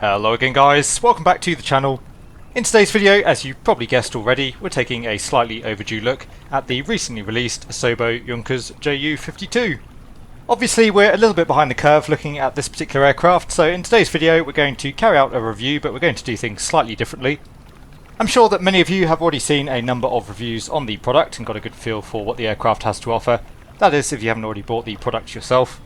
Hello again guys, welcome back to the channel. In today's video, as you probably guessed already, we're taking a slightly overdue look at the recently released Asobos Junkers Ju-52. Obviously we're a little bit behind the curve looking at this particular aircraft, so in today's video we're going to carry out a review, but we're going to do things slightly differently. I'm sure that many of you have already seen a number of reviews on the product and got a good feel for what the aircraft has to offer. That is, if you haven't already bought the product yourself.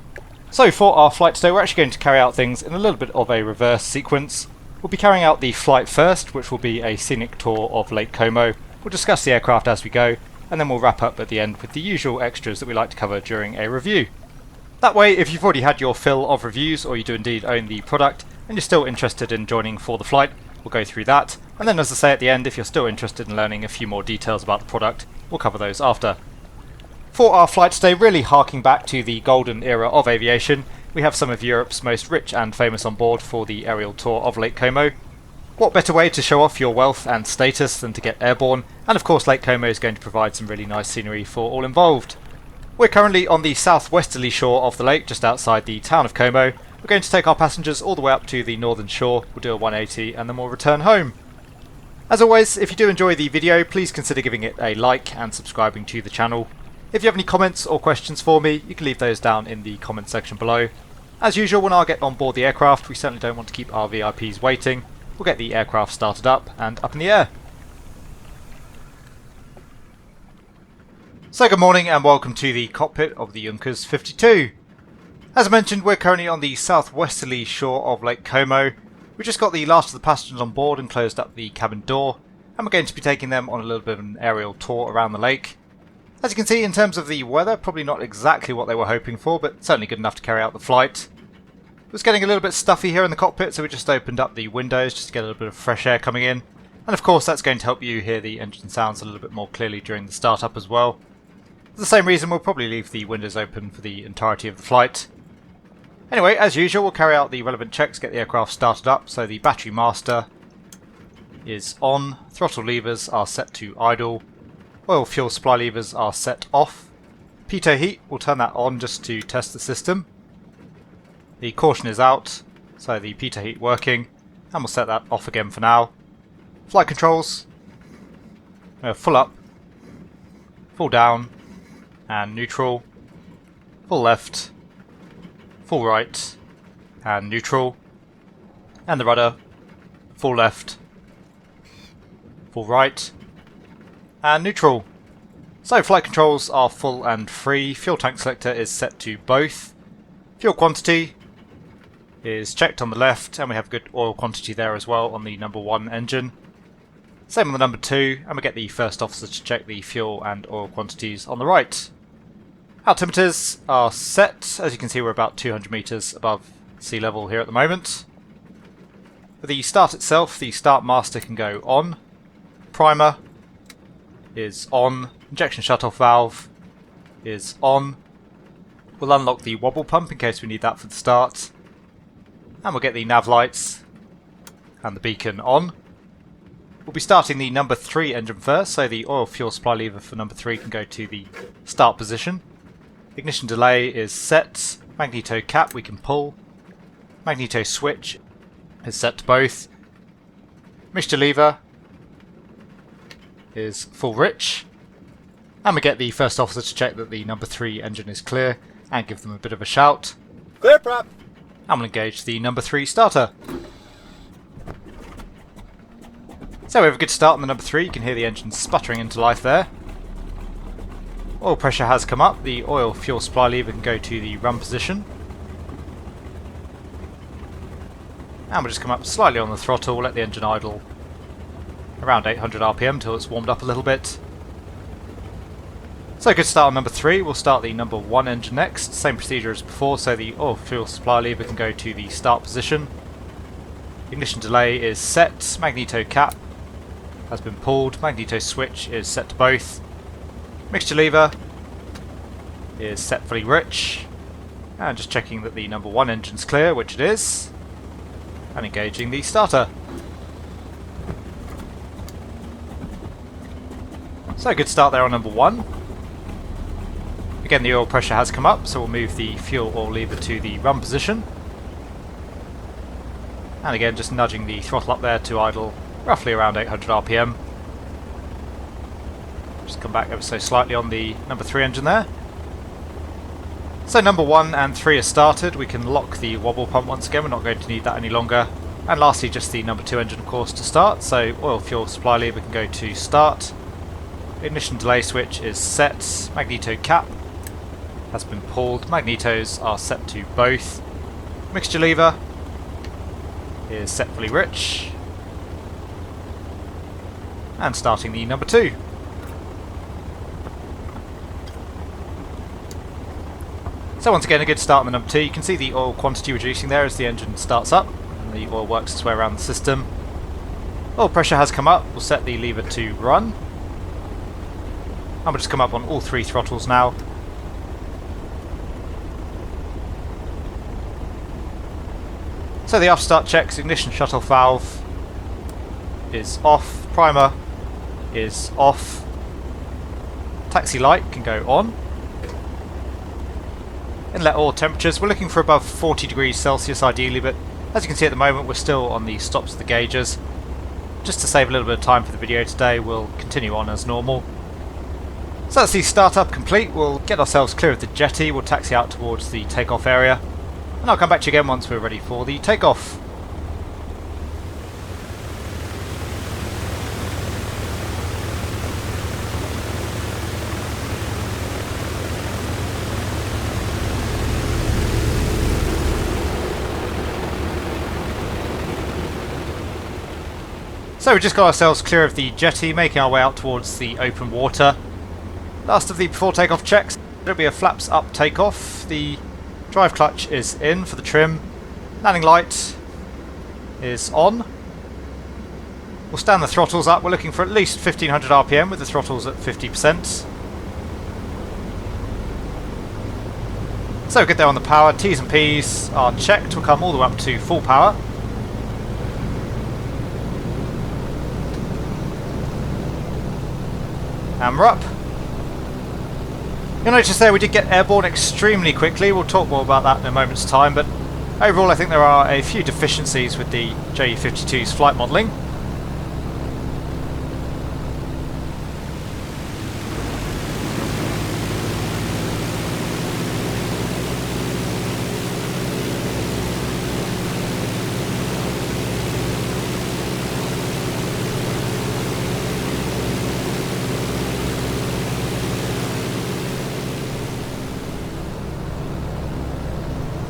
So for our flight today, we're actually going to carry out things in a little bit of a reverse sequence. We'll be carrying out the flight first, which will be a scenic tour of Lake Como. We'll discuss the aircraft as we go, and then we'll wrap up at the end with the usual extras that we like to cover during a review. That way, if you've already had your fill of reviews, or you do indeed own the product, and you're still interested in joining for the flight, we'll go through that. And then, as I say at the end, if you're still interested in learning a few more details about the product, we'll cover those after. For our flight today, really harking back to the golden era of aviation, we have some of Europe's most rich and famous on board for the aerial tour of Lake Como. What better way to show off your wealth and status than to get airborne, and of course Lake Como is going to provide some really nice scenery for all involved. We're currently on the southwesterly shore of the lake, just outside the town of Como. We're going to take our passengers all the way up to the northern shore, we'll do a 180 and then we'll return home. As always, if you do enjoy the video, please consider giving it a like and subscribing to the channel. If you have any comments or questions for me, you can leave those down in the comment section below. As usual, when I get on board the aircraft, we certainly don't want to keep our VIPs waiting. We'll get the aircraft started up and up in the air. So good morning and welcome to the cockpit of the Junkers 52. As I mentioned, we're currently on the southwesterly shore of Lake Como. We just got the last of the passengers on board and closed up the cabin door, and we're going to be taking them on a little bit of an aerial tour around the lake. As you can see, in terms of the weather, probably not exactly what they were hoping for, but certainly good enough to carry out the flight. It was getting a little bit stuffy here in the cockpit, so we just opened up the windows just to get a little bit of fresh air coming in. And of course that's going to help you hear the engine sounds a little bit more clearly during the startup as well. For the same reason, we'll probably leave the windows open for the entirety of the flight. Anyway, as usual, we'll carry out the relevant checks, get the aircraft started up. So the battery master is on, throttle levers are set to idle, oil fuel supply levers are set off. Pitot heat, we'll turn that on just to test the system. The caution is out, so the pitot heat working, and we'll set that off again for now. Flight controls, full up, full down, and neutral, full left, full right, and neutral, and the rudder, full left, full right, and neutral. So flight controls are full and free, fuel tank selector is set to both, fuel quantity is checked on the left, and we have good oil quantity there as well on the number 1 engine. Same on the number 2, and we get the first officer to check the fuel and oil quantities on the right. Altimeters are set. As you can see, we're about 200 meters above sea level here at the moment. For the start itself, the start master can go on. Primer is on. Injection shutoff valve is on. We'll unlock the wobble pump in case we need that for the start. And we'll get the nav lights and the beacon on. We'll be starting the number 3 engine first, so the oil fuel supply lever for number 3 can go to the start position. Ignition delay is set. Magneto cap we can pull. Magneto switch is set to both. Mixture lever is full rich. And we get the first officer to check that the number 3 engine is clear and give them a bit of a shout. Clear prop! And we'll engage the number 3 starter. So we have a good start on the number 3, you can hear the engine sputtering into life there. Oil pressure has come up, the oil fuel supply lever can go to the run position. And we'll just come up slightly on the throttle, let the engine idle around 800 RPM until it's warmed up a little bit. So good start on number 3, we'll start the number 1 engine next, same procedure as before, so the oil fuel supply lever can go to the start position. Ignition delay is set, magneto cap has been pulled, magneto switch is set to both. Mixture lever is set fully rich, and just checking that the number 1 engine's clear, which it is, and engaging the starter. So good start there on number 1. Again, the oil pressure has come up, so we'll move the fuel oil lever to the run position. And again, just nudging the throttle up there to idle roughly around 800 RPM. Just come back ever so slightly on the number 3 engine there. So number 1 and 3 are started. We can lock the wobble pump once again, we're not going to need that any longer. And lastly, just the number 2 engine, of course, to start. So oil fuel supply lever can go to start. Ignition delay switch is set. Magneto cap has been pulled. Magnetos are set to both. Mixture lever is set fully rich. And starting the number 2. So once again, a good start on the number 2. You can see the oil quantity reducing there as the engine starts up and the oil works its way around the system. Oil pressure has come up. We'll set the lever to run. And we'll just come up on all 3 throttles now. So the after start checks, ignition shut-off valve is off, primer is off, taxi light can go on. Inlet oil temperatures, we're looking for above 40 degrees Celsius ideally, but as you can see at the moment we're still on the stops of the gauges. Just to save a little bit of time for the video today, we'll continue on as normal. So that's the startup complete. We'll get ourselves clear of the jetty, we'll taxi out towards the takeoff area, and I'll come back to you again once we're ready for the takeoff. So we just got ourselves clear of the jetty, making our way out towards the open water. Last of the before takeoff checks, there'll be a flaps up takeoff. The drive clutch is in for the trim. Landing light is on. We'll stand the throttles up. We're looking for at least 1500 RPM with the throttles at 50%. So get there on the power. T's and P's are checked. We'll come all the way up to full power. And we're up. You'll notice there we did get airborne extremely quickly. We'll talk more about that in a moment's time, but overall I think there are a few deficiencies with the JE52's flight modelling.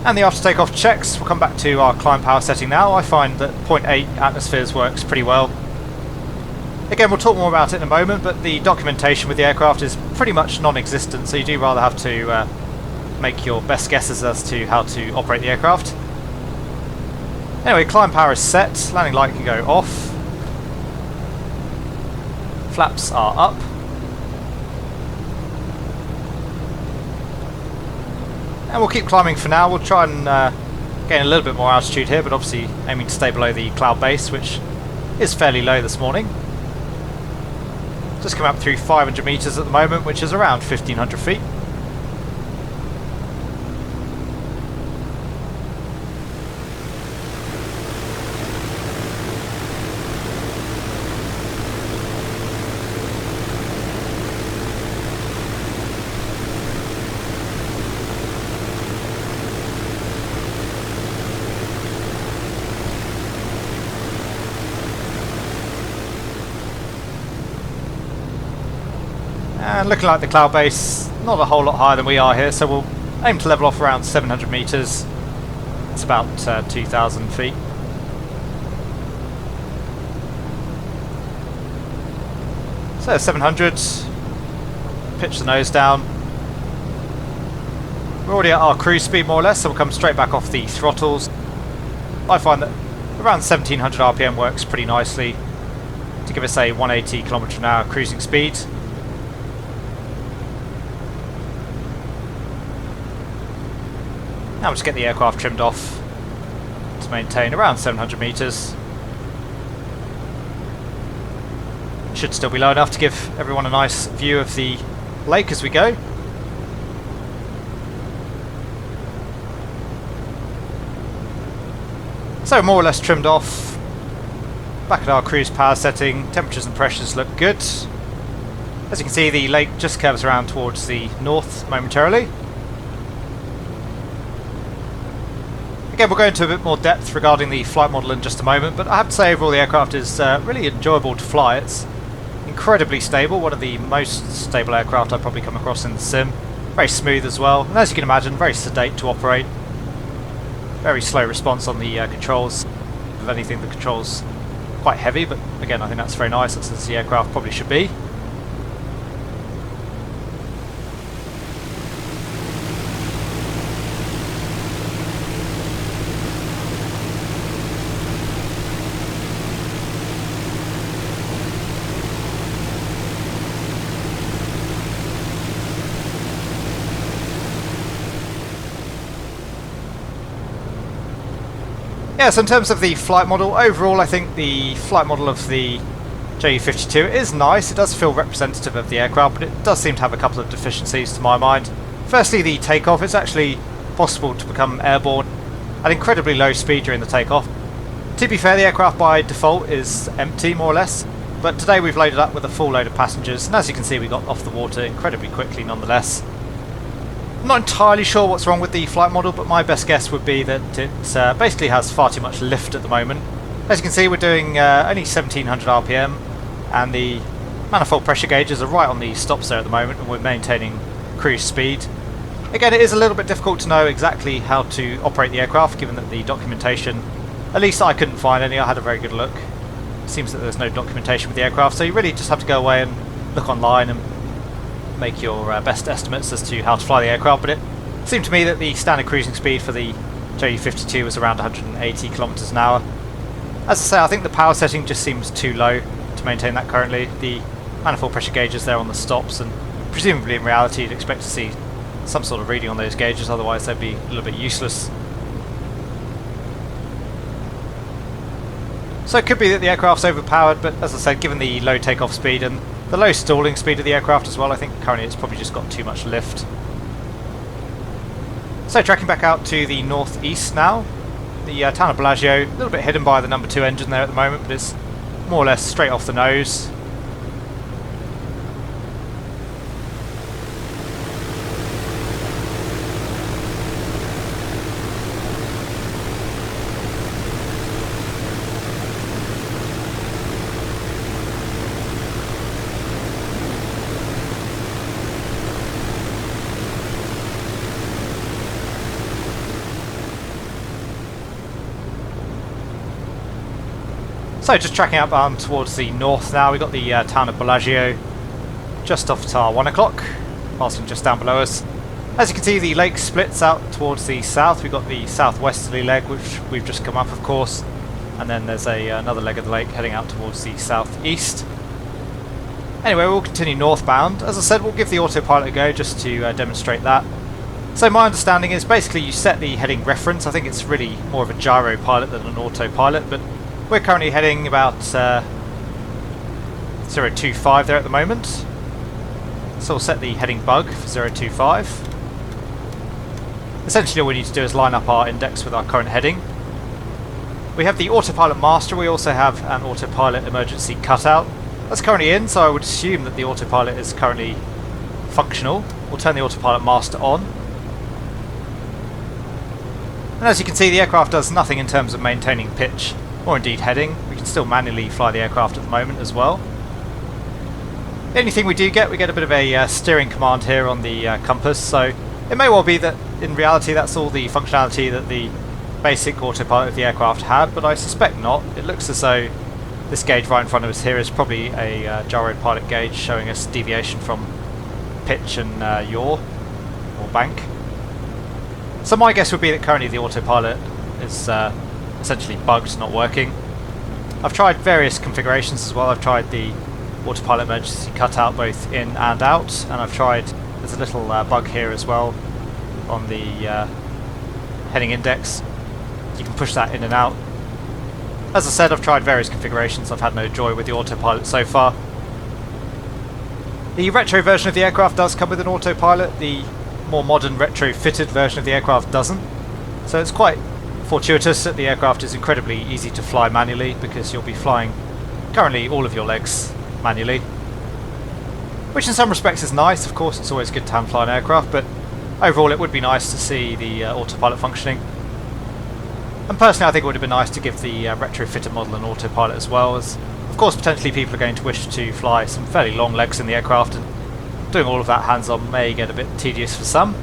And the after takeoff checks, we'll come back to our climb power setting now. I find that 0.8 atmospheres works pretty well. Again, we'll talk more about it in a moment, but the documentation with the aircraft is pretty much non-existent, so you do rather have to make your best guesses as to how to operate the aircraft. Anyway, climb power is set, landing light can go off. Flaps are up. And we'll keep climbing for now. We'll try and gain a little bit more altitude here, but obviously aiming to stay below the cloud base, which is fairly low this morning. Just come up through 500 meters at the moment, which is around 1500 feet. And looking like the cloud base, not a whole lot higher than we are here, so we'll aim to level off around 700 meters. It's about 2,000 feet. So 700, pitch the nose down. We're already at our cruise speed more or less, so we'll come straight back off the throttles. I find that around 1700 RPM works pretty nicely to give us a 180 km/h cruising speed. Now we'll just get the aircraft trimmed off to maintain around 700 meters. Should still be low enough to give everyone a nice view of the lake as we go. So more or less trimmed off. Back at our cruise power setting, temperatures and pressures look good. As you can see, the lake just curves around towards the north momentarily. Again, we'll go into a bit more depth regarding the flight model in just a moment, but I have to say overall the aircraft is really enjoyable to fly. It's incredibly stable, one of the most stable aircraft I've probably come across in the sim. Very smooth as well, and as you can imagine, very sedate to operate. Very slow response on the controls. If anything, the controls quite heavy, but again, I think that's very nice. That's as the aircraft probably should be. Yeah, so in terms of the flight model, overall I think the flight model of the JU-52 is nice. It does feel representative of the aircraft, but it does seem to have a couple of deficiencies to my mind. Firstly, the takeoff. It's actually possible to become airborne at incredibly low speed during the takeoff. To be fair, the aircraft by default is empty, more or less, but today we've loaded up with a full load of passengers, and as you can see we got off the water incredibly quickly nonetheless. I'm not entirely sure what's wrong with the flight model, but my best guess would be that it basically has far too much lift at the moment. As you can see, we're doing only 1700 RPM, and the manifold pressure gauges are right on the stops there at the moment, and we're maintaining cruise speed. Again, it is a little bit difficult to know exactly how to operate the aircraft, given that the documentation, at least I couldn't find any. I had a very good look. It seems that there's no documentation with the aircraft, so you really just have to go away and look online and make your best estimates as to how to fly the aircraft. But it seemed to me that the standard cruising speed for the JU-52 was around 180 kilometers an hour. As I say, I think the power setting just seems too low to maintain that currently. The manifold pressure gauges there on the stops, and presumably in reality you'd expect to see some sort of reading on those gauges, otherwise they'd be a little bit useless. So it could be that the aircraft's overpowered, but as I said, given the low takeoff speed and the low stalling speed of the aircraft as well, I think currently it's probably just got too much lift. So tracking back out to the northeast now, the town of Bellagio, a little bit hidden by the number 2 engine there at the moment, but it's more or less straight off the nose. So just tracking up towards the north now, we've got the town of Bellagio just off at our 1 o'clock, passing just down below us. As you can see, the lake splits out towards the south. We've got the southwesterly leg, which we've just come up, of course, and then there's another leg of the lake heading out towards the southeast. Anyway, we'll continue northbound. As I said, we'll give the autopilot a go just to demonstrate that. So my understanding is basically you set the heading reference. I think it's really more of a gyro pilot than an autopilot, but we're currently heading about 025 there at the moment. So we'll set the heading bug for 025. Essentially all we need to do is line up our index with our current heading. We have the autopilot master. We also have an autopilot emergency cutout. That's currently in, so I would assume that the autopilot is currently functional. We'll turn the autopilot master on. And as you can see, the aircraft does nothing in terms of maintaining pitch or indeed heading. We can still manually fly the aircraft at the moment as well. The only thing we do get, we get a bit of a steering command here on the compass, so it may well be that in reality that's all the functionality that the basic autopilot of the aircraft had, but I suspect not. It looks as though this gauge right in front of us here is probably a gyro pilot gauge showing us deviation from pitch and yaw or bank. So my guess would be that currently the autopilot is essentially bugged, not working. I've tried various configurations as well. I've tried the autopilot emergency cutout both in and out, and I've tried, there's a little bug here as well on the heading index. You can push that in and out. As I said, I've tried various configurations. I've had no joy with the autopilot so far. The retro version of the aircraft does come with an autopilot. The more modern retrofitted version of the aircraft doesn't. So it's quite fortuitous that the aircraft is incredibly easy to fly manually, because you'll be flying currently all of your legs manually. Which in some respects is nice. Of course it's always good to hand fly an aircraft, but overall it would be nice to see the autopilot functioning. And personally I think it would have been nice to give the retrofitted model an autopilot as well, as of course potentially people are going to wish to fly some fairly long legs in the aircraft, and doing all of that hands-on may get a bit tedious for some.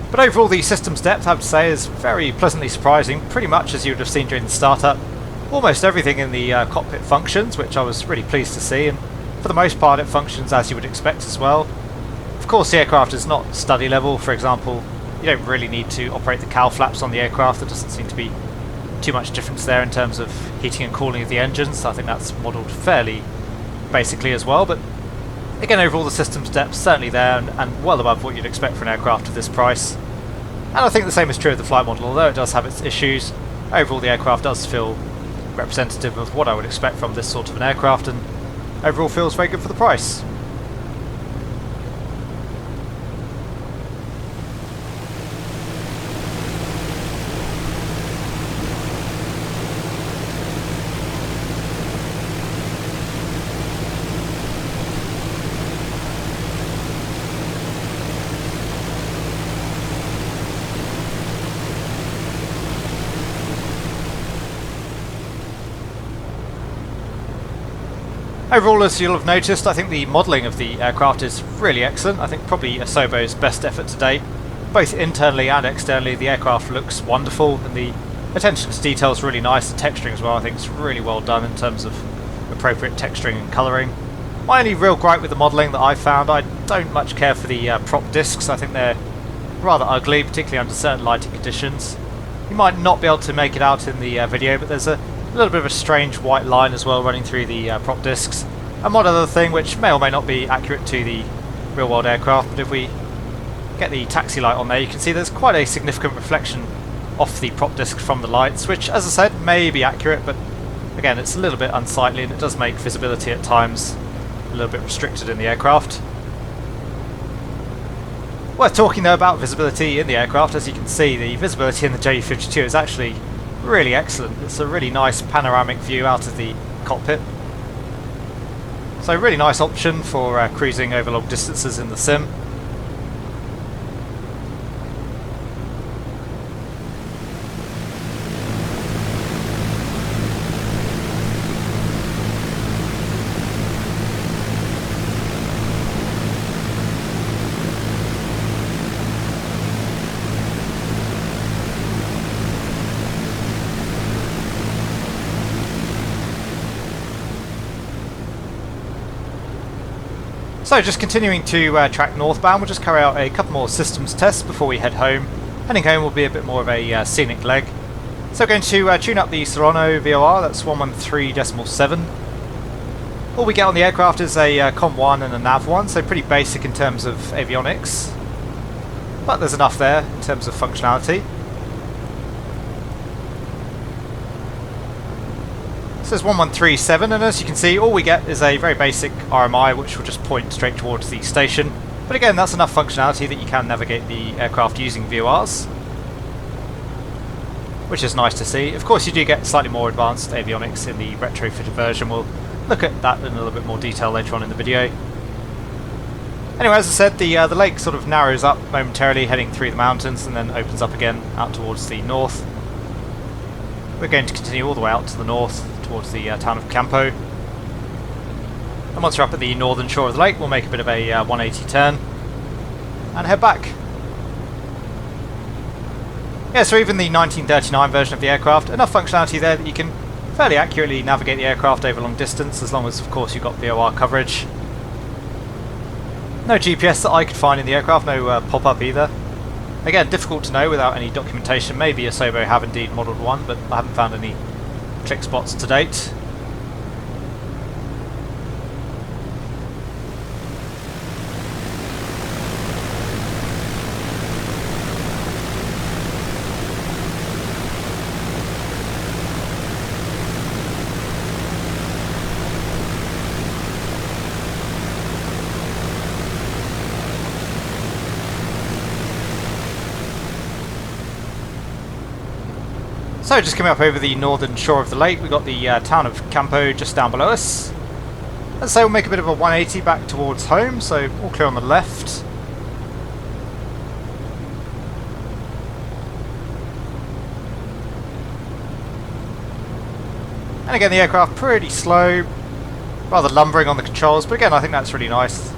But overall the system's depth, I would say, is very pleasantly surprising, pretty much as you would have seen during the startup. Almost everything in the cockpit functions, which I was really pleased to see, and for the most part it functions as you would expect as well. Of course the aircraft is not study level. For example, you don't really need to operate the cowl flaps on the aircraft. There doesn't seem to be too much difference there in terms of heating and cooling of the engines. I think that's modelled fairly basically as well, but again overall the system's depth certainly there, and well above what you'd expect for an aircraft of this price. And I think the same is true of the flight model. Although it does have its issues, overall the aircraft does feel representative of what I would expect from this sort of an aircraft, and overall feels very good for the price. Overall, as you'll have noticed, I think the modelling of the aircraft is really excellent. I think probably Asobos' best effort to date. Both internally and externally, the aircraft looks wonderful, and the attention to detail is really nice. The texturing as well, I think it's really well done in terms of appropriate texturing and colouring. My only real gripe with the modelling that I've found, I don't much care for the prop discs. I think they're rather ugly, particularly under certain lighting conditions. You might not be able to make it out in the video, but there's a little bit of a strange white line as well running through the prop discs. And one other thing which may or may not be accurate to the real world aircraft, but if we get the taxi light on there, you can see there's quite a significant reflection off the prop disc from the lights, which as I said may be accurate, but again it's a little bit unsightly, and it does make visibility at times a little bit restricted in the aircraft. Worth talking though about visibility in the aircraft. As you can see, the visibility in the J52 is actually really excellent. It's a really nice panoramic view out of the cockpit. So really nice option for cruising over long distances in the sim. So just continuing to track northbound, we'll just carry out a couple more systems tests before we head home. Heading home will be a bit more of a scenic leg. So we're going to tune up the Serrano VOR, that's 113.7. All we get on the aircraft is a COM1 and a NAV1, so pretty basic in terms of avionics. But there's enough there in terms of functionality. So it's 1137, and as you can see all we get is a very basic RMI which will just point straight towards the station. But again, that's enough functionality that you can navigate the aircraft using VORs, which is nice to see. Of course you do get slightly more advanced avionics in the retrofitted version. We'll look at that in a little bit more detail later on in the video. Anyway, as I said, the lake sort of narrows up momentarily heading through the mountains and then opens up again out towards the north. We're going to continue all the way out to the north towards the town of Campo. And once we're up at the northern shore of the lake, we'll make a bit of a 180 turn and head back. Yeah, so even the 1939 version of the aircraft, enough functionality there that you can fairly accurately navigate the aircraft over long distance, as long as of course you've got VOR coverage. No GPS that I could find in the aircraft, no pop-up either. Again, difficult to know without any documentation. Maybe Asobo have indeed modelled one, but I haven't found any click spots to date. So just coming up over the northern shore of the lake, we've got the town of Campo just down below us. Let's say we'll make a bit of a 180 back towards home, so all clear on the left. And again, the aircraft pretty slow, rather lumbering on the controls, but again I think that's really nice.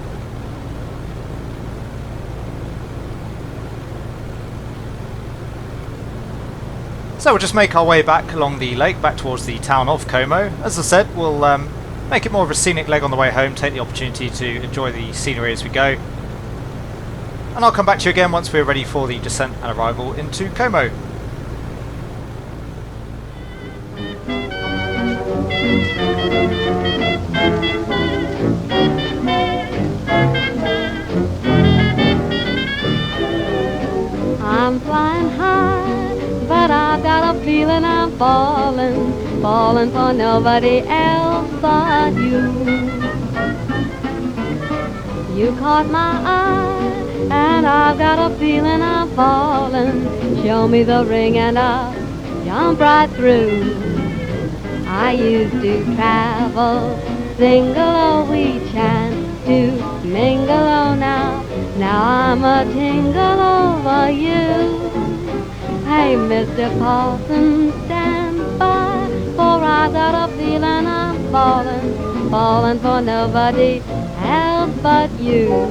So we'll just make our way back along the lake, back towards the town of Como. As I said, we'll make it more of a scenic leg on the way home, take the opportunity to enjoy the scenery as we go. And I'll come back to you again once we're ready for the descent and arrival into Como. I'm flying high, but I've got a feeling I'm falling, falling for nobody else but you. You caught my eye, and I've got a feeling I'm falling. Show me the ring and I'll jump right through. I used to travel single, oh we chance to mingle, oh now I'm a tingle over you. Hey, Mr. Paulson, stand by, for I got a feeling I'm falling, falling for nobody else but you.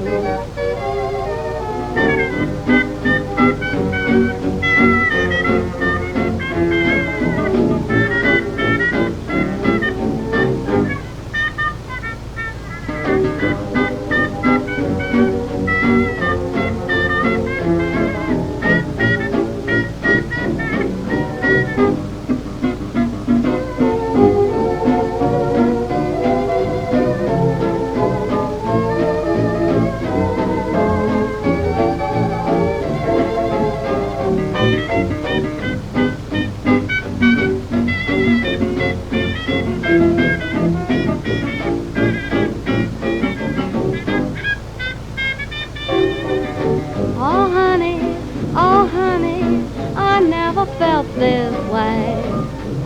This way,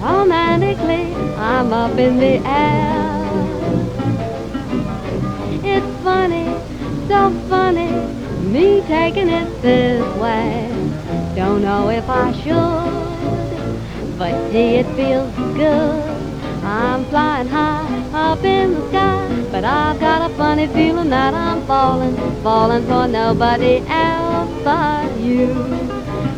romantically, I'm up in the air. It's funny, so funny, me taking it this way. Don't know if I should, but gee, it feels good. I'm flying high up in the sky, but I've got a funny feeling that I'm falling, falling for nobody else but you.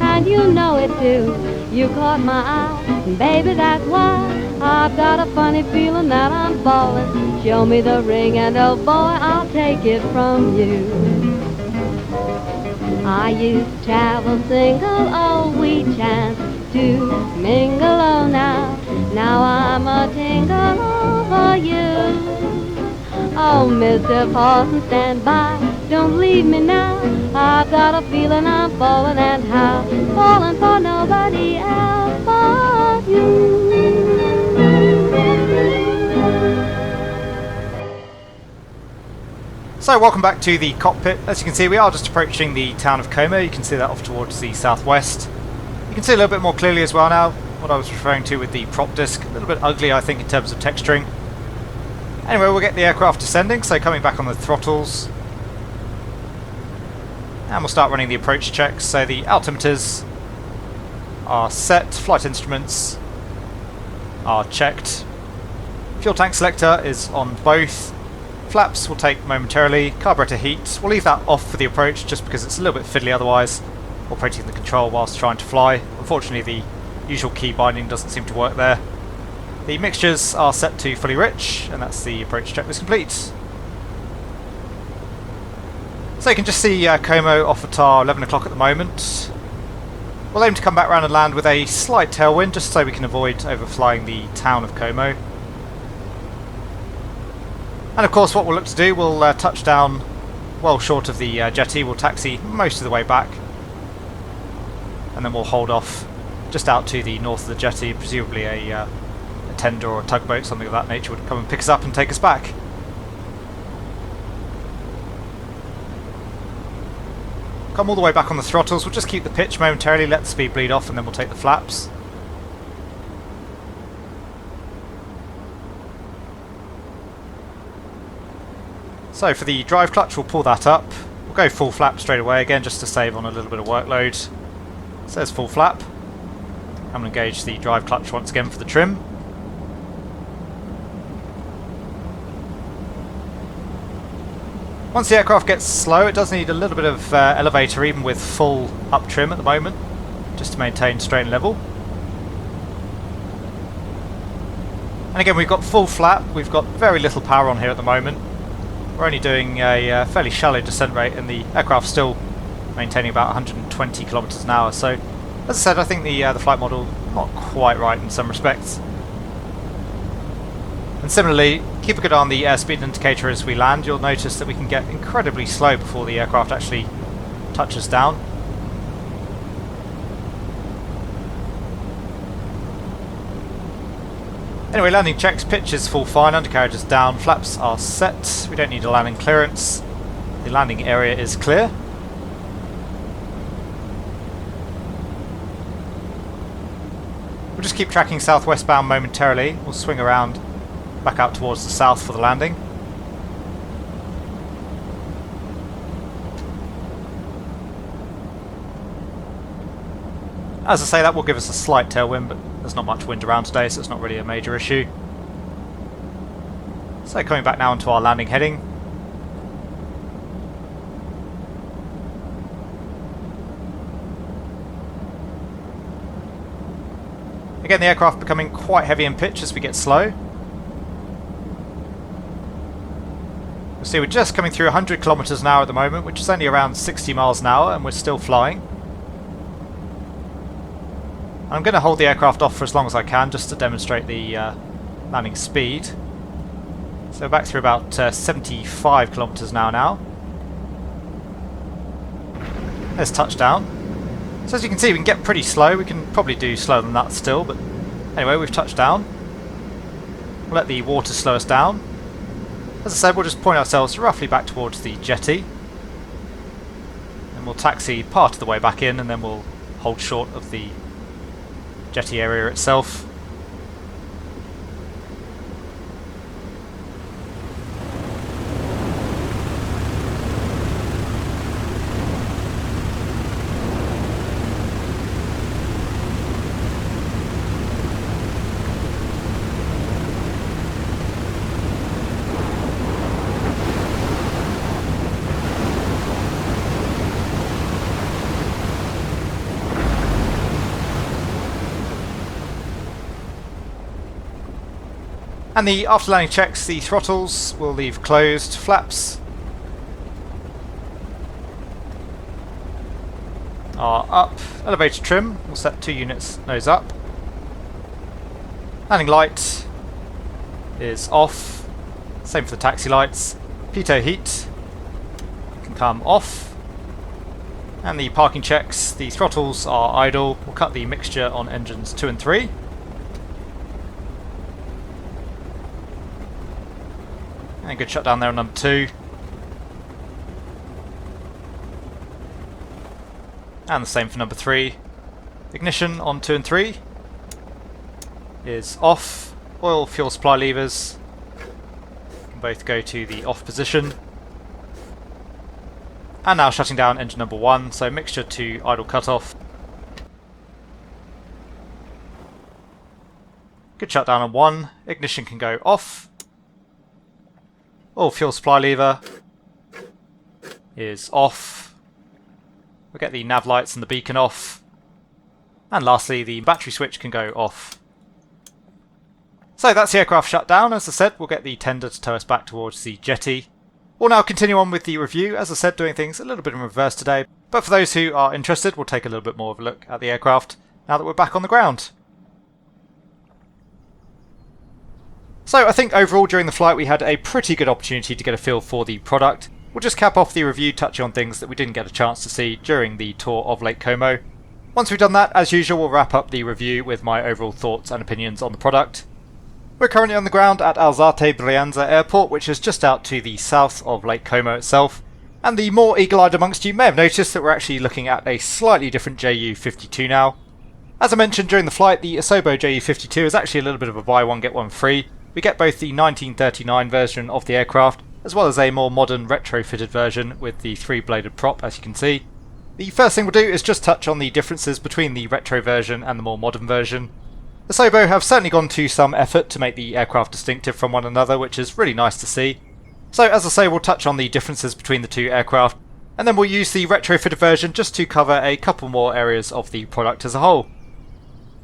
And you know it too. You caught my eye, and baby, that's why I've got a funny feeling that I'm falling. Show me the ring and oh boy, I'll take it from you. I used to travel single, oh we chanced to mingle, oh now I'm a tingle over you. Oh, Mr. Paulson, stand by, don't leave me now. I've got a feeling I'm falling, and how, falling for nobody else but you. So welcome back to the cockpit. As you can see, we are just approaching the town of Como. You can see that off towards the southwest. You can see a little bit more clearly as well now what I was referring to with the prop disc. A little bit ugly, I think, in terms of texturing. Anyway, we'll get the aircraft descending, so coming back on the throttles. And we'll start running the approach checks. So the altimeters are set, flight instruments are checked. Fuel tank selector is on both. Flaps will take momentarily. Carburetor heat, we'll leave that off for the approach just because it's a little bit fiddly otherwise, operating the control whilst trying to fly. Unfortunately, the usual key binding doesn't seem to work there. The mixtures are set to fully rich, and that's the approach checklist complete. So you can just see Como off at our 11 o'clock at the moment. We'll aim to come back round and land with a slight tailwind just so we can avoid overflying the town of Como. And of course what we'll look to do, we'll touch down well short of the jetty, we'll taxi most of the way back, and then we'll hold off just out to the north of the jetty. Presumably a tender or a tugboat, something of that nature, would come and pick us up and take us back. Come all the way back on the throttles. We'll just keep the pitch momentarily, let the speed bleed off, and then we'll take the flaps. So for the drive clutch, we'll pull that up. We'll go full flap straight away again, just to save on a little bit of workload. So there's full flap. I'm going to engage the drive clutch once again for the trim. Once the aircraft gets slow, it does need a little bit of elevator, even with full up trim at the moment, just to maintain straight and level. And again, we've got full flap, we've got very little power on here at the moment. We're only doing a fairly shallow descent rate, and the aircraft's still maintaining about 120 kilometers an hour. So, as I said, I think the flight model not quite right in some respects. And similarly, keep a good eye on the airspeed indicator as we land. You'll notice that we can get incredibly slow before the aircraft actually touches down. Anyway, landing checks, pitch is full fine, undercarriage is down, flaps are set, we don't need a landing clearance, the landing area is clear. We'll just keep tracking southwest bound momentarily, we'll swing around back out towards the south for the landing. As I say, that will give us a slight tailwind, but there's not much wind around today, so it's not really a major issue. So coming back now onto our landing heading. Again, the aircraft becoming quite heavy in pitch as we get slow. You'll see we're just coming through 100 kilometers an hour at the moment, which is only around 60 miles an hour, and we're still flying. I'm going to hold the aircraft off for as long as I can, just to demonstrate the landing speed. So back through about 75 kilometers an hour now. There's touchdown. So as you can see, we can get pretty slow. We can probably do slower than that still, but anyway, we've touched down. We'll let the water slow us down. As I said, we'll just point ourselves roughly back towards the jetty. And we'll taxi part of the way back in, and then we'll hold short of the jetty area itself. And the after landing checks, the throttles will leave closed, flaps are up, elevator trim, we'll set 2 units nose up. Landing light is off, same for the taxi lights. Pitot heat can come off. And the parking checks, the throttles are idle, we'll cut the mixture on engines 2 and 3. And good shutdown there on number 2. And the same for number 3. Ignition on 2 and 3 is off. Oil fuel supply levers can both go to the off position. And now shutting down engine number 1, so mixture to idle cutoff. Good shutdown on 1. Ignition can go off. All fuel supply lever is off. We'll get the nav lights and the beacon off. And lastly, the battery switch can go off. So that's the aircraft shut down. As I said, we'll get the tender to tow us back towards the jetty. We'll now continue on with the review. As I said, doing things a little bit in reverse today. But for those who are interested, we'll take a little bit more of a look at the aircraft now that we're back on the ground. So I think overall during the flight we had a pretty good opportunity to get a feel for the product. We'll just cap off the review touching on things that we didn't get a chance to see during the tour of Lake Como. Once we've done that, as usual, we'll wrap up the review with my overall thoughts and opinions on the product. We're currently on the ground at Alzate Brianza Airport, which is just out to the south of Lake Como itself. And the more eagle-eyed amongst you may have noticed that we're actually looking at a slightly different Ju-52 now. As I mentioned during the flight, the Asobos Ju-52 is actually a little bit of a buy one get one free. We get both the 1939 version of the aircraft as well as a more modern retrofitted version with the 3-bladed prop, as you can see. The first thing we'll do is just touch on the differences between the retro version and the more modern version. Asobos have certainly gone to some effort to make the aircraft distinctive from one another, which is really nice to see. So as I say, we'll touch on the differences between the two aircraft, and then we'll use the retrofitted version just to cover a couple more areas of the product as a whole.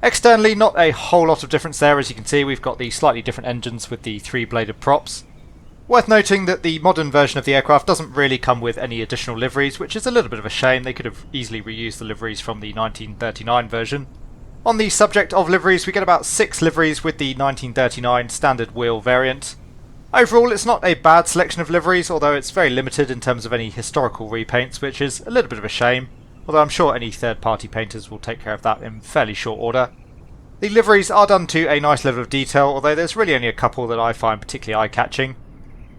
Externally, not a whole lot of difference there. As you can see, we've got the slightly different engines with the 3-bladed props. Worth noting that the modern version of the aircraft doesn't really come with any additional liveries, which is a little bit of a shame. They could have easily reused the liveries from the 1939 version. On the subject of liveries, we get about 6 liveries with the 1939 standard wheel variant. Overall, it's not a bad selection of liveries, although it's very limited in terms of any historical repaints, which is a little bit of a shame, although I'm sure any third-party painters will take care of that in fairly short order. The liveries are done to a nice level of detail, although there's really only a couple that I find particularly eye-catching.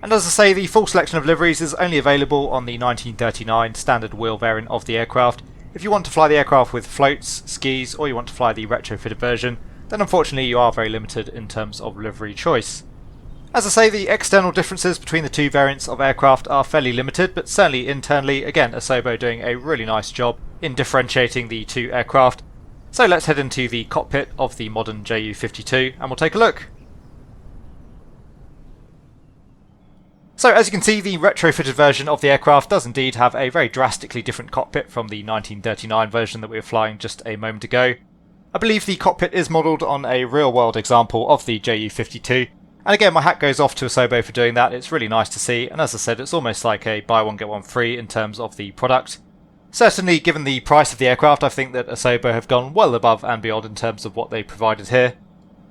And as I say, the full selection of liveries is only available on the 1939 standard wheel variant of the aircraft. If you want to fly the aircraft with floats, skis, or you want to fly the retrofitted version, then unfortunately you are very limited in terms of livery choice. As I say, the external differences between the two variants of aircraft are fairly limited, but certainly internally, again, Asobos doing a really nice job in differentiating the two aircraft. So let's head into the cockpit of the modern Ju-52 and we'll take a look. So as you can see, the retrofitted version of the aircraft does indeed have a very drastically different cockpit from the 1939 version that we were flying just a moment ago. I believe the cockpit is modelled on a real-world example of the Ju-52. And again, my hat goes off to Asobos for doing that. It's really nice to see, and as I said, it's almost like a buy one get one free in terms of the product. Certainly, given the price of the aircraft, I think that Asobos have gone well above and beyond in terms of what they provided here.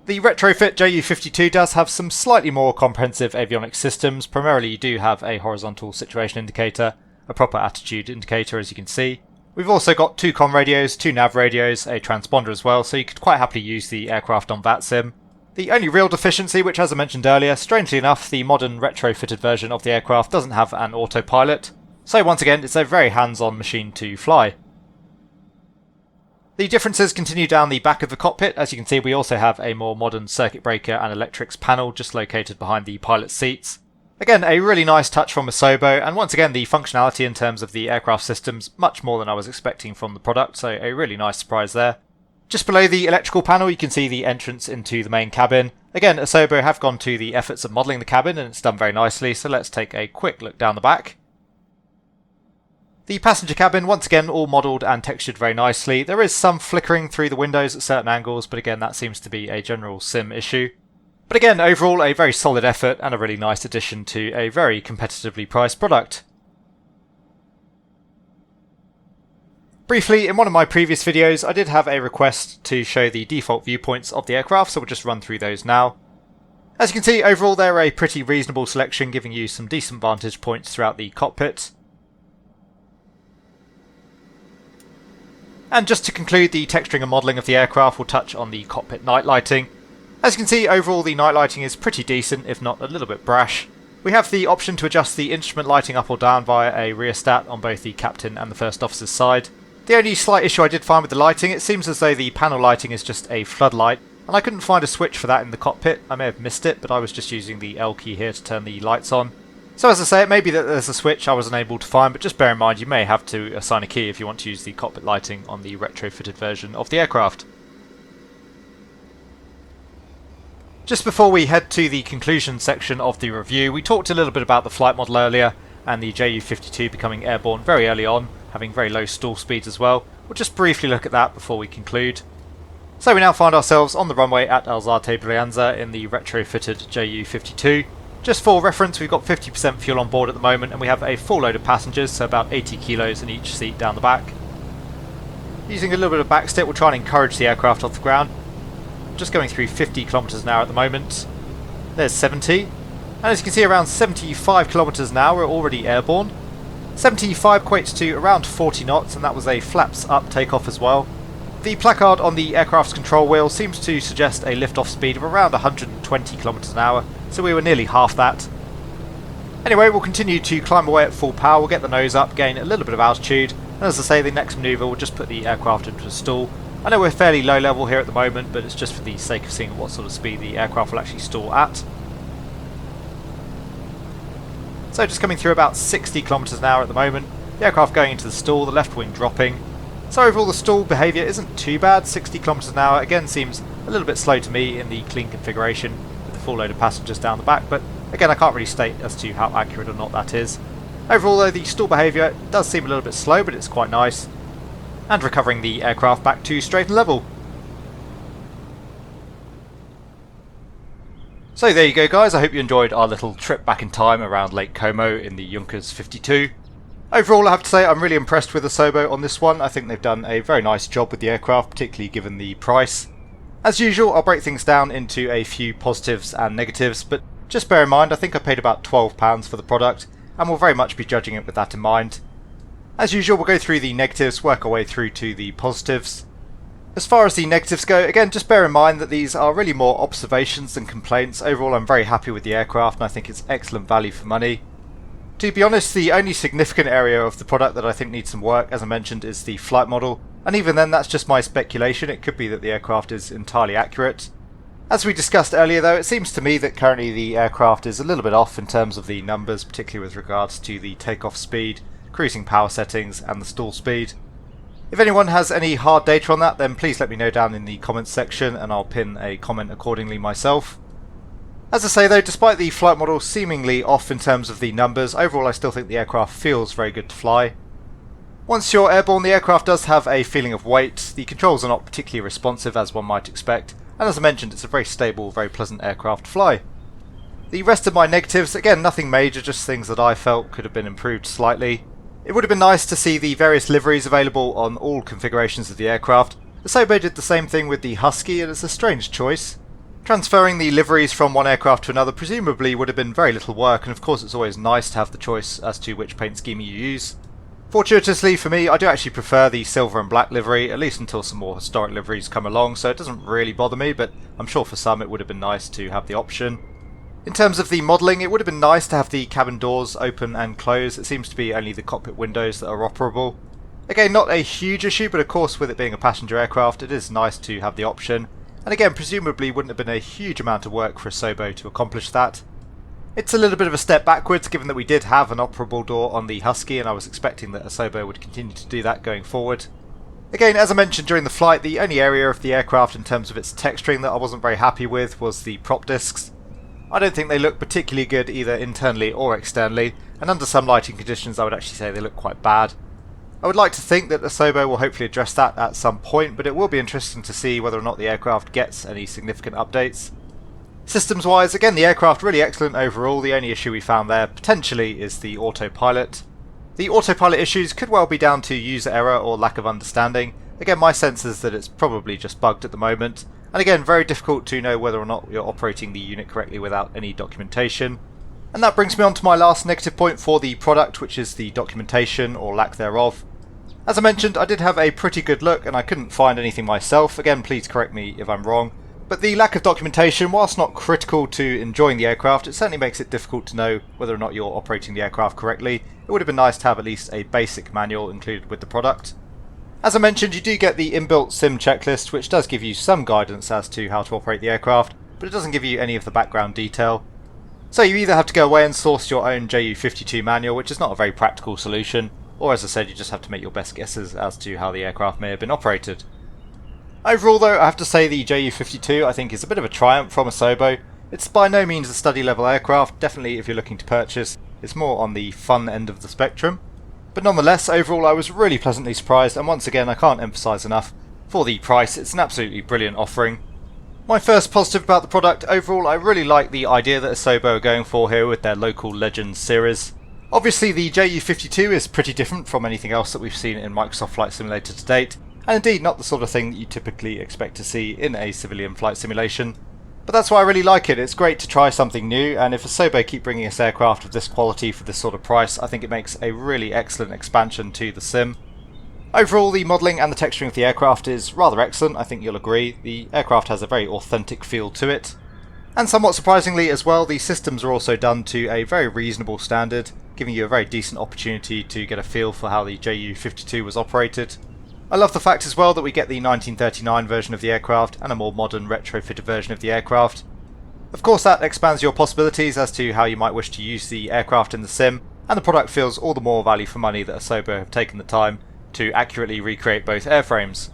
The retrofit Ju-52 does have some slightly more comprehensive avionics systems. Primarily, you do have a horizontal situation indicator, a proper attitude indicator, as you can see. We've also got 2 comm radios, 2 nav radios, a transponder as well, so you could quite happily use the aircraft on VATSIM. The only real deficiency, which as I mentioned earlier, strangely enough, the modern retrofitted version of the aircraft doesn't have an autopilot. So once again, it's a very hands-on machine to fly. The differences continue down the back of the cockpit. As you can see, we also have a more modern circuit breaker and electrics panel just located behind the pilot seats. Again, a really nice touch from Asobos, and once again, the functionality in terms of the aircraft systems, much more than I was expecting from the product, so a really nice surprise there. Just below the electrical panel you can see the entrance into the main cabin. Again, Asobos have gone to the efforts of modelling the cabin and it's done very nicely, so let's take a quick look down the back. The passenger cabin, once again, all modelled and textured very nicely. There is some flickering through the windows at certain angles, but again that seems to be a general sim issue. But again, overall a very solid effort and a really nice addition to a very competitively priced product. Briefly, in one of my previous videos I did have a request to show the default viewpoints of the aircraft, so we'll just run through those now. As you can see, overall they're a pretty reasonable selection, giving you some decent vantage points throughout the cockpit. And just to conclude the texturing and modelling of the aircraft, we'll touch on the cockpit night lighting. As you can see, overall the night lighting is pretty decent, if not a little bit brash. We have the option to adjust the instrument lighting up or down via a rheostat on both the captain and the first officer's side. The only slight issue I did find with the lighting, it seems as though the panel lighting is just a floodlight, and I couldn't find a switch for that in the cockpit. I may have missed it, but I was just using the L key here to turn the lights on. So as I say, it may be that there's a switch I wasn't able to find, but just bear in mind you may have to assign a key if you want to use the cockpit lighting on the retrofitted version of the aircraft. Just before we head to the conclusion section of the review, we talked a little bit about the flight model earlier, and the Ju-52 becoming airborne very early on, having very low stall speeds as well. We'll just briefly look at that before we conclude. So we now find ourselves on the runway at Alzate Brianza in the retrofitted Ju-52. Just for reference, we've got 50% fuel on board at the moment and we have a full load of passengers, so about 80 kilos in each seat down the back. Using a little bit of backstep, we'll try and encourage the aircraft off the ground. Just going through 50 kilometers an hour at the moment. There's 70. And as you can see, around 75 kilometers an hour we're already airborne. 75 equates to around 40 knots, and that was a flaps up takeoff as well. The placard on the aircraft's control wheel seems to suggest a lift-off speed of around 120 kilometers an hour, so we were nearly half that. Anyway, we'll continue to climb away at full power. We'll get the nose up, gain a little bit of altitude, and as I say, the next manoeuvre will just put the aircraft into a stall. I know we're fairly low level here at the moment, but it's just for the sake of seeing what sort of speed the aircraft will actually stall at. So just coming through about 60 kilometers an hour at the moment, the aircraft going into the stall, the left wing dropping. So overall the stall behaviour isn't too bad. 60 kilometers an hour again seems a little bit slow to me in the clean configuration with the full load of passengers down the back, but again I can't really state as to how accurate or not that is. Overall though, the stall behaviour does seem a little bit slow, but it's quite nice, and recovering the aircraft back to straight and level. So there you go guys, I hope you enjoyed our little trip back in time around Lake Como in the Junkers 52. Overall I have to say I'm really impressed with Asobos on this one. I think they've done a very nice job with the aircraft, particularly given the price. As usual I'll break things down into a few positives and negatives, but just bear in mind I think I paid about £12 for the product, and we'll very much be judging it with that in mind. As usual we'll go through the negatives, work our way through to the positives. As far as the negatives go, again just bear in mind that these are really more observations than complaints. Overall I'm very happy with the aircraft and I think it's excellent value for money. To be honest, the only significant area of the product that I think needs some work, as I mentioned, is the flight model, and even then that's just my speculation. It could be that the aircraft is entirely accurate. As we discussed earlier though, it seems to me that currently the aircraft is a little bit off in terms of the numbers, particularly with regards to the takeoff speed, cruising power settings and the stall speed. If anyone has any hard data on that, then please let me know down in the comments section and I'll pin a comment accordingly myself. As I say though, despite the flight model seemingly off in terms of the numbers, overall I still think the aircraft feels very good to fly. Once you're airborne, the aircraft does have a feeling of weight. The controls are not particularly responsive as one might expect, and as I mentioned it's a very stable, very pleasant aircraft to fly. The rest of my negatives, again nothing major, just things that I felt could have been improved slightly. It would have been nice to see the various liveries available on all configurations of the aircraft. Asobos did the same thing with the Husky, and it's a strange choice. Transferring the liveries from one aircraft to another presumably would have been very little work, and of course it's always nice to have the choice as to which paint scheme you use. Fortuitously for me, I do actually prefer the silver and black livery, at least until some more historic liveries come along, so it doesn't really bother me, but I'm sure for some it would have been nice to have the option. In terms of the modelling, it would have been nice to have the cabin doors open and close. It seems to be only the cockpit windows that are operable. Again, not a huge issue, but of course with it being a passenger aircraft it is nice to have the option. And again, presumably wouldn't have been a huge amount of work for Asobos to accomplish that. It's a little bit of a step backwards given that we did have an operable door on the Husky, and I was expecting that Asobos would continue to do that going forward. Again, as I mentioned during the flight, the only area of the aircraft in terms of its texturing that I wasn't very happy with was the prop discs. I don't think they look particularly good either internally or externally, and under some lighting conditions I would actually say they look quite bad. I would like to think that Asobos will hopefully address that at some point, but it will be interesting to see whether or not the aircraft gets any significant updates. Systems wise, again the aircraft really excellent overall. The only issue we found there potentially is the autopilot. The autopilot issues could well be down to user error or lack of understanding. Again, my sense is that it's probably just bugged at the moment. And again, very difficult to know whether or not you're operating the unit correctly without any documentation. And that brings me on to my last negative point for the product, which is the documentation or lack thereof. As I mentioned, I did have a pretty good look and I couldn't find anything myself. Again, please correct me if I'm wrong. But the lack of documentation, whilst not critical to enjoying the aircraft, it certainly makes it difficult to know whether or not you're operating the aircraft correctly. It would have been nice to have at least a basic manual included with the product. As I mentioned, you do get the inbuilt sim checklist, which does give you some guidance as to how to operate the aircraft, but it doesn't give you any of the background detail. So you either have to go away and source your own JU52 manual, which is not a very practical solution, or as I said, you just have to make your best guesses as to how the aircraft may have been operated. Overall though, I have to say the JU52 I think is a bit of a triumph from Asobos. It's by no means a study level aircraft, definitely if you're looking to purchase, it's more on the fun end of the spectrum. But nonetheless, overall I was really pleasantly surprised, and once again I can't emphasise enough, for the price it's an absolutely brilliant offering. My first positive about the product, overall I really like the idea that Asobos are going for here with their local Legends series. Obviously the JU52 is pretty different from anything else that we've seen in Microsoft Flight Simulator to date, and indeed not the sort of thing that you typically expect to see in a civilian flight simulation. But that's why I really like it. It's great to try something new, and if Asobos keep bringing us aircraft of this quality for this sort of price, I think it makes a really excellent expansion to the sim. Overall, the modelling and the texturing of the aircraft is rather excellent, I think you'll agree. The aircraft has a very authentic feel to it. And somewhat surprisingly as well, the systems are also done to a very reasonable standard, giving you a very decent opportunity to get a feel for how the JU52 was operated. I love the fact as well that we get the 1939 version of the aircraft and a more modern retrofitted version of the aircraft. Of course that expands your possibilities as to how you might wish to use the aircraft in the sim, and the product feels all the more value for money that Asobos have taken the time to accurately recreate both airframes.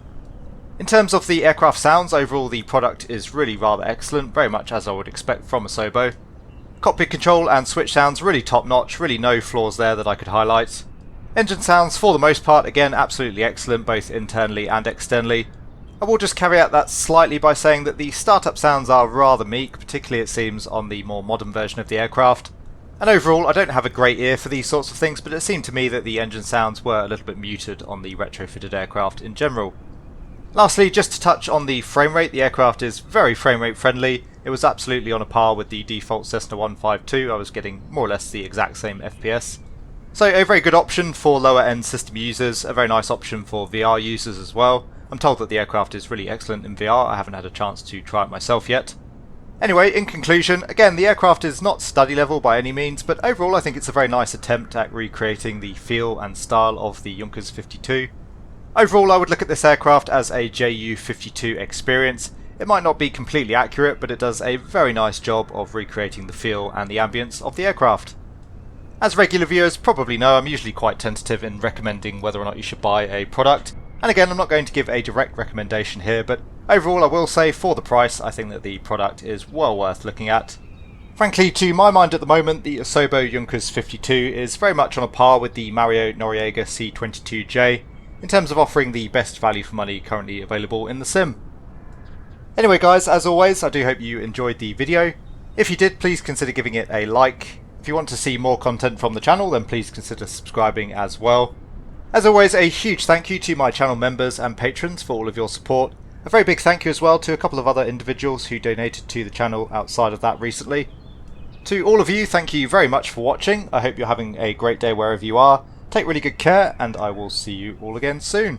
In terms of the aircraft sounds, overall the product is really rather excellent, very much as I would expect from Asobos. Cockpit control and switch sounds really top notch, really no flaws there that I could highlight. Engine sounds for the most part again absolutely excellent both internally and externally. I will just caveat that slightly by saying that the startup sounds are rather meek, particularly it seems on the more modern version of the aircraft. And overall I don't have a great ear for these sorts of things, but it seemed to me that the engine sounds were a little bit muted on the retrofitted aircraft in general. Lastly, just to touch on the frame rate, the aircraft is very frame rate friendly. It was absolutely on a par with the default Cessna 152, I was getting more or less the exact same FPS. So a very good option for lower end system users, a very nice option for VR users as well. I'm told that the aircraft is really excellent in VR, I haven't had a chance to try it myself yet. Anyway, in conclusion, again the aircraft is not study level by any means, but overall I think it's a very nice attempt at recreating the feel and style of the Junkers 52. Overall I would look at this aircraft as a JU-52 experience. It might not be completely accurate, but it does a very nice job of recreating the feel and the ambience of the aircraft. As regular viewers probably know, I'm usually quite tentative in recommending whether or not you should buy a product. And again, I'm not going to give a direct recommendation here, but overall I will say for the price I think that the product is well worth looking at. Frankly, to my mind at the moment, the Asobos Junkers 52 is very much on a par with the Mario Noriega C22J in terms of offering the best value for money currently available in the sim. Anyway guys, as always, I do hope you enjoyed the video. If you did, please consider giving it a like. If you want to see more content from the channel, then please consider subscribing as well. As always, a huge thank you to my channel members and patrons for all of your support. A very big thank you as well to a couple of other individuals who donated to the channel outside of that recently. To all of you, thank you very much for watching. I hope you're having a great day wherever you are. Take really good care, and I will see you all again soon.